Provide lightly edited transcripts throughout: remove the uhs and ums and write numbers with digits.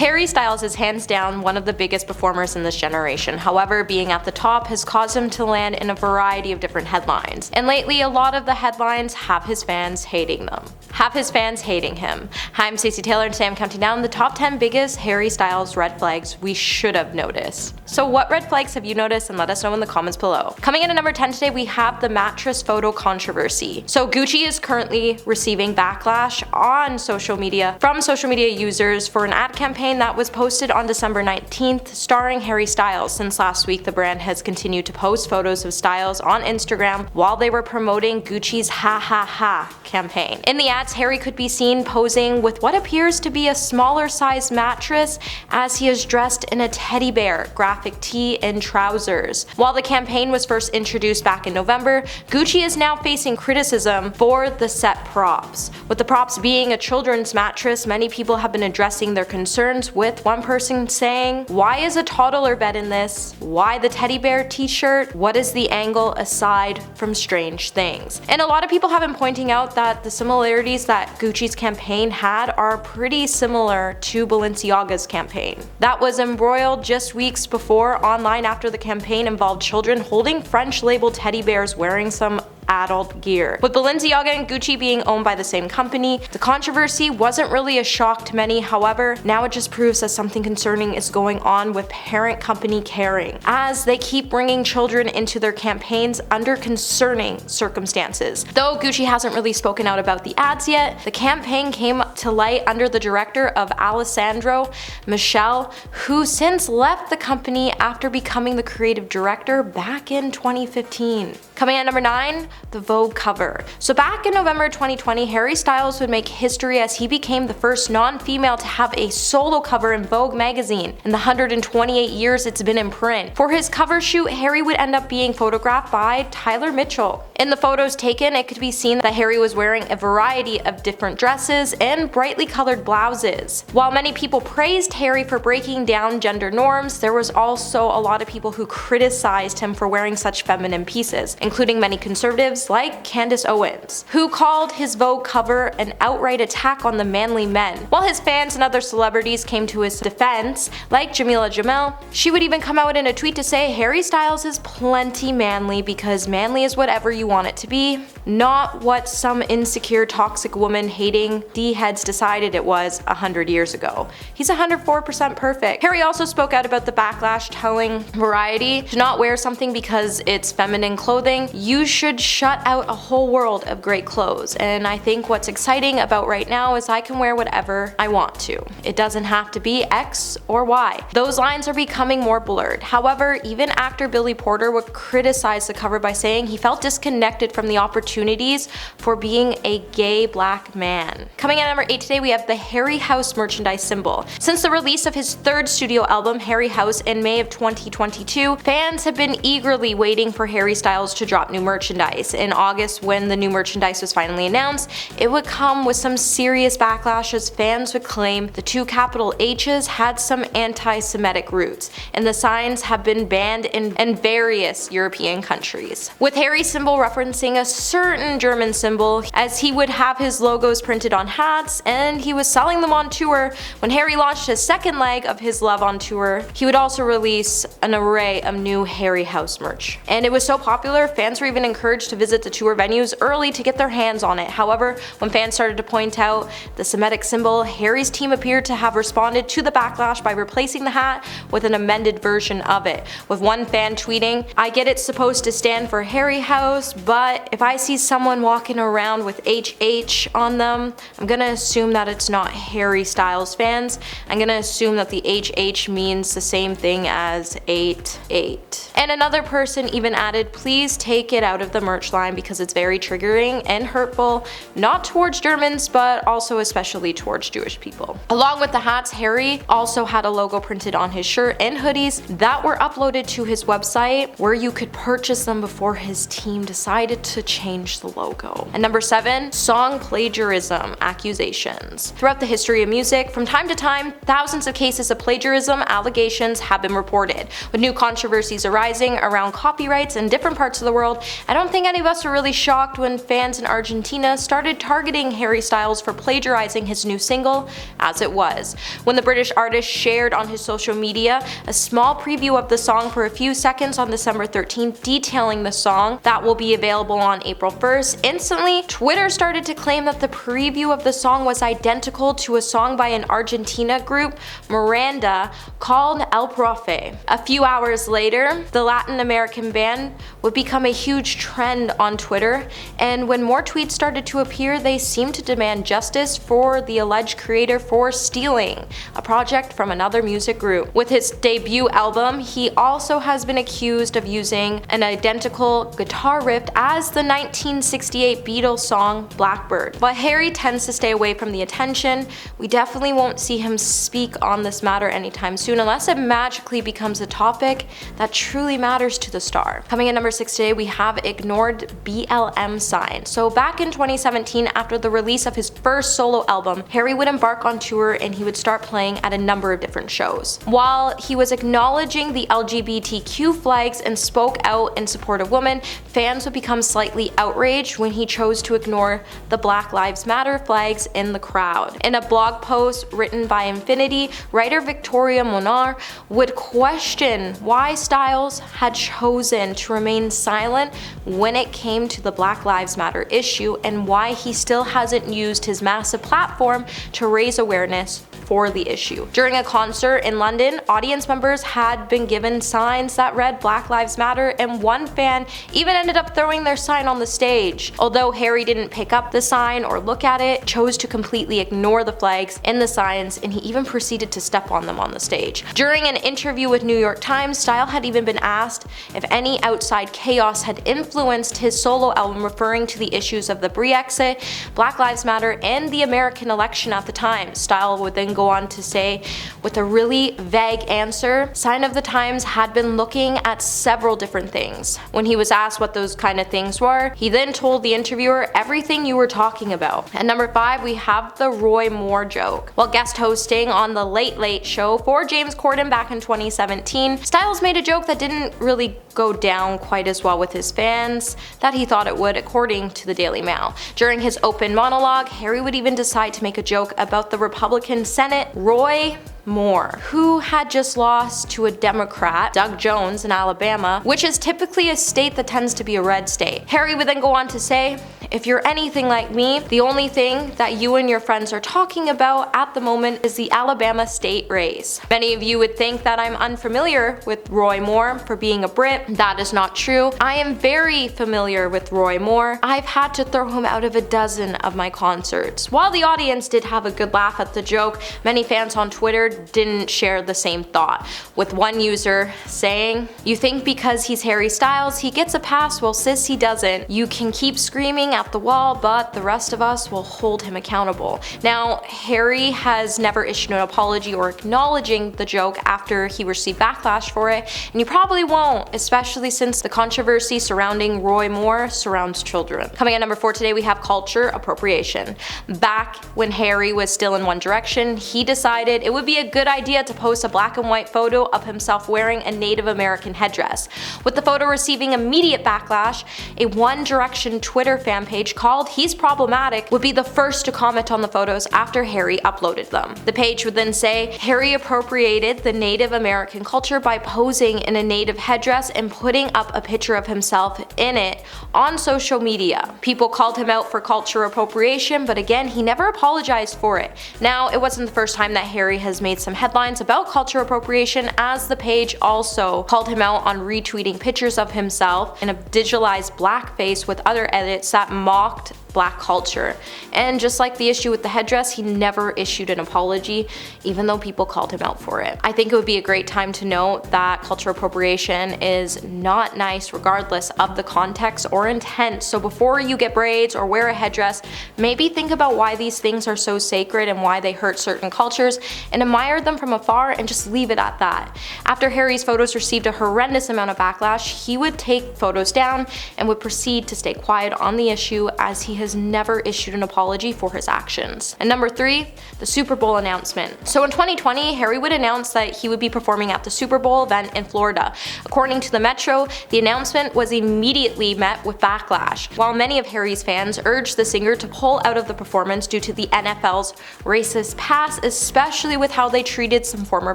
Harry Styles is hands down one of the biggest performers in this generation. However, being at the top has caused him to land in a variety of different headlines. And lately, a lot of the headlines have his fans hating them. Have his fans hating him. Hi, I'm Stacey Taylor and today I'm counting down the top 10 biggest Harry Styles red flags we should have noticed. So what red flags have you noticed, and let us know in the comments below. Coming in at number 10 today, we have the mattress photo controversy. So Gucci is currently receiving backlash on social media from social media users for an ad campaign that was posted on December 19th starring Harry Styles. Since last week, the brand has continued to post photos of Styles on Instagram while they were promoting Gucci's Ha Ha Ha campaign. In the ads, Harry could be seen posing with what appears to be a smaller sized mattress as he is dressed in a teddy bear graphic tee and trousers. While the campaign was first introduced back in November, Gucci is now facing criticism for the set props. With the props being a children's mattress, many people have been addressing their concerns, with one person saying, "Why is a toddler bed in this? Why the teddy bear t-shirt? What is the angle aside from strange things?" And a lot of people have been pointing out that the similarities that Gucci's campaign had are pretty similar to Balenciaga's campaign. That was embroiled just weeks before online after the campaign involved children holding French labeled teddy bears wearing some adult gear. With Balenciaga and Gucci being owned by the same company, the controversy wasn't really a shock to many. However, now it just proves that something concerning is going on with parent company Kering, as they keep bringing children into their campaigns under concerning circumstances. Though Gucci hasn't really spoken out about the ads yet, the campaign came to light under the director of Alessandro Michele, who since left the company after becoming the creative director back in 2015. Coming at number 9, the Vogue cover. So back in November 2020, Harry Styles would make history as he became the first non-female to have a solo cover in Vogue magazine in the 128 years it's been in print. For his cover shoot, Harry would end up being photographed by Tyler Mitchell. In the photos taken, it could be seen that Harry was wearing a variety of different dresses and brightly colored blouses. While many people praised Harry for breaking down gender norms, there was also a lot of people who criticized him for wearing such feminine pieces, including many conservatives like Candace Owens, who called his Vogue cover an outright attack on the manly men. While his fans and other celebrities came to his defense, like Jamila Jamil, she would even come out in a tweet to say Harry Styles is plenty manly because manly is whatever you want it to be, not what some insecure toxic woman hating D-heads decided it was 100 years ago. He's 104% perfect. Harry also spoke out about the backlash, telling Variety to not wear something because it's feminine clothing. You should shut out a whole world of great clothes, and I think what's exciting about right now is I can wear whatever I want to. It doesn't have to be X or Y. Those lines are becoming more blurred. However, even actor Billy Porter would criticize the cover by saying he felt disconnected from the opportunities for being a gay black man. Coming at number 8 today, we have the Harry House merchandise symbol. Since the release of his third studio album, Harry House, in May of 2022, fans have been eagerly waiting for Harry Styles to drop new merchandise. In August, when the new merchandise was finally announced, it would come with some serious backlash as fans would claim the two capital H's had some anti-Semitic roots, and the signs have been banned in various European countries. With Harry's symbol referencing a certain German symbol, as he would have his logos printed on hats, and he was selling them on tour. When Harry launched his second leg of his Love on tour, he would also release an array of new Harry House merch. And it was so popular, fans were even encouraged to visit the tour venues early to get their hands on it. However, when fans started to point out the Semitic symbol, Harry's team appeared to have responded to the backlash by replacing the hat with an amended version of it, with one fan tweeting, "I get it's supposed to stand for Harry House, but if I see someone walking around with HH on them, I'm gonna assume that it's not Harry Styles fans. I'm gonna assume that the HH means the same thing as 88. And another person even added, "Please take it out of the merch line because it's very triggering and hurtful, not towards Germans, but also especially towards Jewish people." Along with the hats, Harry also had a logo printed on his shirt and hoodies that were uploaded to his website, where you could purchase them before his team decided to change the logo. And number 7, song plagiarism accusations. Throughout the history of music, from time to time, thousands of cases of plagiarism allegations have been reported. With new controversies arising around copyrights in different parts of the world, I don't think any of us were really shocked when fans in Argentina started targeting Harry Styles for plagiarizing his new single, As It Was, when the British artist shared on his social media a small preview of the song for a few seconds on December 13th detailing the song that will be available on April 1st. Instantly, Twitter started to claim that the preview of the song was identical to a song by an Argentina group, Miranda, called El Profe. A few hours later, the Latin American band would become a huge trend on Twitter, and when more tweets started to appear, they seemed to demand justice for the alleged creator for stealing a project from another music group. With his debut album, he also has been accused of using an identical guitar riff as the 1968 Beatles song Blackbird. But Harry tends to stay away from the attention. We definitely won't see him speak on this matter anytime soon unless it magically becomes a topic that truly matters to the star. Coming in number 6 today, we have ignored BLM Signs. So back in 2017, after the release of his first solo album, Harry would embark on tour and he would start playing at a number of different shows. While he was acknowledging the LGBTQ flags and spoke out in support of women, fans would become slightly outraged when he chose to ignore the Black Lives Matter flags in the crowd. In a blog post written by Infinity, writer Victoria Monar would question why Styles had chosen to remain silent when it came to the Black Lives Matter issue and why he still hasn't used his massive platform to raise awareness for the issue. During a concert in London, audience members had been given signs that read Black Lives Matter, and one fan even ended up throwing their sign on the stage. Although Harry didn't pick up the sign or look at it, chose to completely ignore the flags in the signs, and he even proceeded to step on them on the stage. During an interview with New York Times, Styles had even been asked if any outside chaos had influenced his solo album, referring to the issues of the Brexit, Black Lives Matter, and the American election at the time. Styles would then go on to say, with a really vague answer, Sign of the Times had been looking at several different things. When he was asked what those kind of things were, he then told the interviewer everything you were talking about. At number 5, we have the Roy Moore joke. While guest hosting on the Late Late Show for James Corden back in 2017, Styles made a joke that didn't really go down quite as well with his fans that he thought it would, according to the Daily Mail. During his open monologue, Harry would even decide to make a joke about the Republican Senate Roy Moore, who had just lost to a Democrat, Doug Jones, in Alabama, which is typically a state that tends to be a red state. Harry would then go on to say, if you're anything like me, the only thing that you and your friends are talking about at the moment is the Alabama state race. Many of you would think that I'm unfamiliar with Roy Moore for being a Brit. That is not true. I am very familiar with Roy Moore. I've had to throw him out of a dozen of my concerts. While the audience did have a good laugh at the joke, many fans on Twitter didn't share the same thought, with one user saying, "You think because he's Harry Styles he gets a pass, well sis he doesn't. You can keep screaming at the wall, but the rest of us will hold him accountable." Now, Harry has never issued an apology or acknowledging the joke after he received backlash for it, and you probably won't, especially since the controversy surrounding Roy Moore surrounds children. Coming at number 4 today, we have culture appropriation. Back when Harry was still in One Direction, he decided it would be a good idea to post a black and white photo of himself wearing a Native American headdress. With the photo receiving immediate backlash, a One Direction Twitter fan page called He's Problematic would be the first to comment on the photos after Harry uploaded them. The page would then say, Harry appropriated the Native American culture by posing in a native headdress and putting up a picture of himself in it on social media. People called him out for culture appropriation, but again, he never apologized for it. Now, it wasn't the first time that Harry has made some headlines about culture appropriation, as the page also called him out on retweeting pictures of himself in a digitalized blackface with other edits that mocked Black culture. And just like the issue with the headdress, he never issued an apology, even though people called him out for it. I think it would be a great time to note that culture appropriation is not nice regardless of the context or intent. So before you get braids or wear a headdress, maybe think about why these things are so sacred and why they hurt certain cultures, and admire them from afar and just leave it at that. After Harry's photos received a horrendous amount of backlash, he would take photos down and would proceed to stay quiet on the issue, as he has never issued an apology for his actions. And number 3, the Super Bowl announcement. So in 2020, Harry would announce that he would be performing at the Super Bowl event in Florida. According to the Metro, the announcement was immediately met with backlash. While many of Harry's fans urged the singer to pull out of the performance due to the NFL's racist past, especially with how they treated some former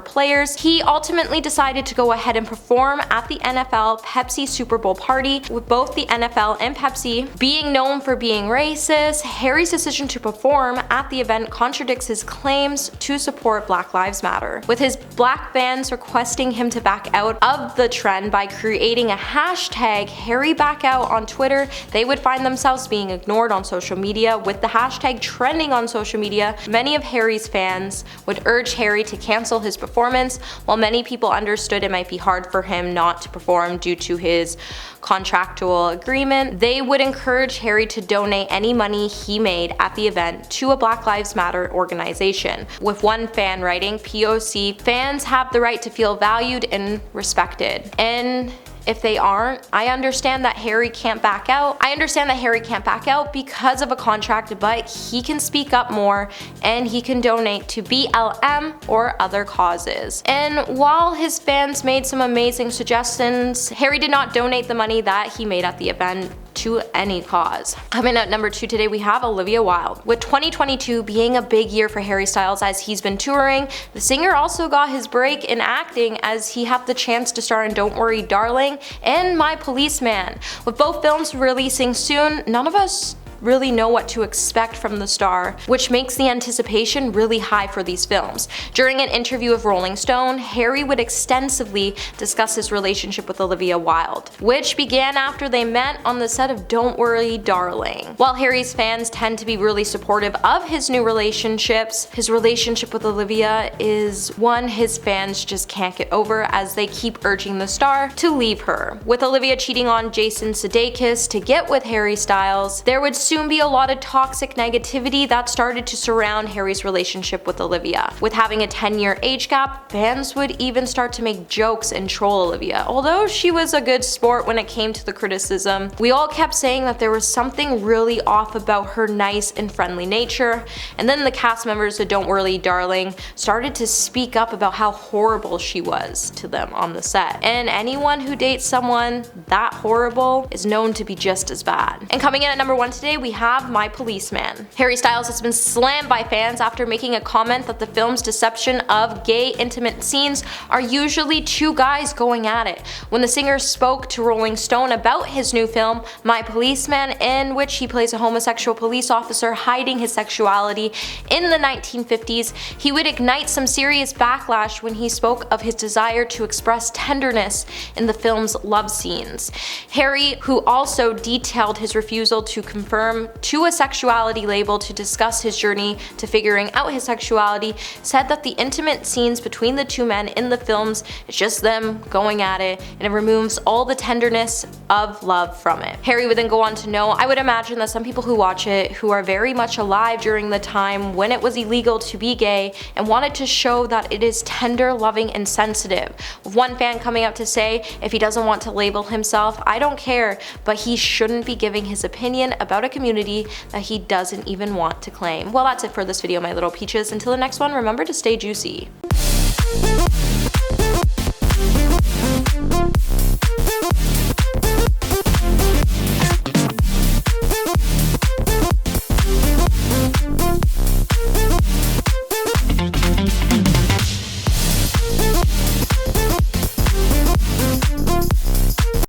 players, he ultimately decided to go ahead and perform at the NFL Pepsi Super Bowl party. With both the NFL and Pepsi being known for being racist, Harry's decision to perform at the event contradicts his claims to support Black Lives Matter, with his black fans requesting him to back out of the trend by creating a hashtag #HarryBackOut on Twitter. They would find themselves being ignored on social media, with the hashtag trending on social media. Many of Harry's fans would urge Harry to cancel his performance. While many people understood it might be hard for him not to perform due to his contractual agreement, they would encourage Harry to donate any money he made at the event to a Black Lives Matter organization, with one fan writing, "POC fans have the right to feel valued and respected. And if they aren't, I understand that Harry can't back out. Because of a contract, but he can speak up more and he can donate to BLM or other causes." And while his fans made some amazing suggestions, Harry did not donate the money that he made at the event to any cause. Coming at number 2 today, we have Olivia Wilde. With 2022 being a big year for Harry Styles as he's been touring, the singer also got his break in acting as he had the chance to star in Don't Worry Darling and My Policeman. With both films releasing soon, none of us really know what to expect from the star, which makes the anticipation really high for these films. During an interview with Rolling Stone, Harry would extensively discuss his relationship with Olivia Wilde, which began after they met on the set of Don't Worry Darling. While Harry's fans tend to be really supportive of his new relationships, his relationship with Olivia is one his fans just can't get over, as they keep urging the star to leave her. With Olivia cheating on Jason Sudeikis to get with Harry Styles, there would soon be a lot of toxic negativity that started to surround Harry's relationship with Olivia. With having a 10-year age gap, fans would even start to make jokes and troll Olivia. Although she was a good sport when it came to the criticism, we all kept saying that there was something really off about her nice and friendly nature. And then the cast members of Don't Worry Darling started to speak up about how horrible she was to them on the set. And anyone who dates someone that horrible is known to be just as bad. And coming in at number 1 today, we have My Policeman. Harry Styles has been slammed by fans after making a comment that the film's deception of gay intimate scenes are usually 2 guys going at it. When the singer spoke to Rolling Stone about his new film, My Policeman, in which he plays a homosexual police officer hiding his sexuality in the 1950s, he would ignite some serious backlash when he spoke of his desire to express tenderness in the film's love scenes. Harry, who also detailed his refusal to confirm to a sexuality label to discuss his journey to figuring out his sexuality, said that the intimate scenes between the 2 men in the films is just them going at it, and it removes all the tenderness of love from it. Harry would then go on to know, "I would imagine that some people who watch it, who are very much alive during the time when it was illegal to be gay, and wanted to show that it is tender, loving, and sensitive." With one fan coming up to say, if he doesn't want to label himself, "I don't care, but he shouldn't be giving his opinion about a community that he doesn't even want to claim." Well, that's it for this video, my little peaches. Until the next one, remember to stay juicy.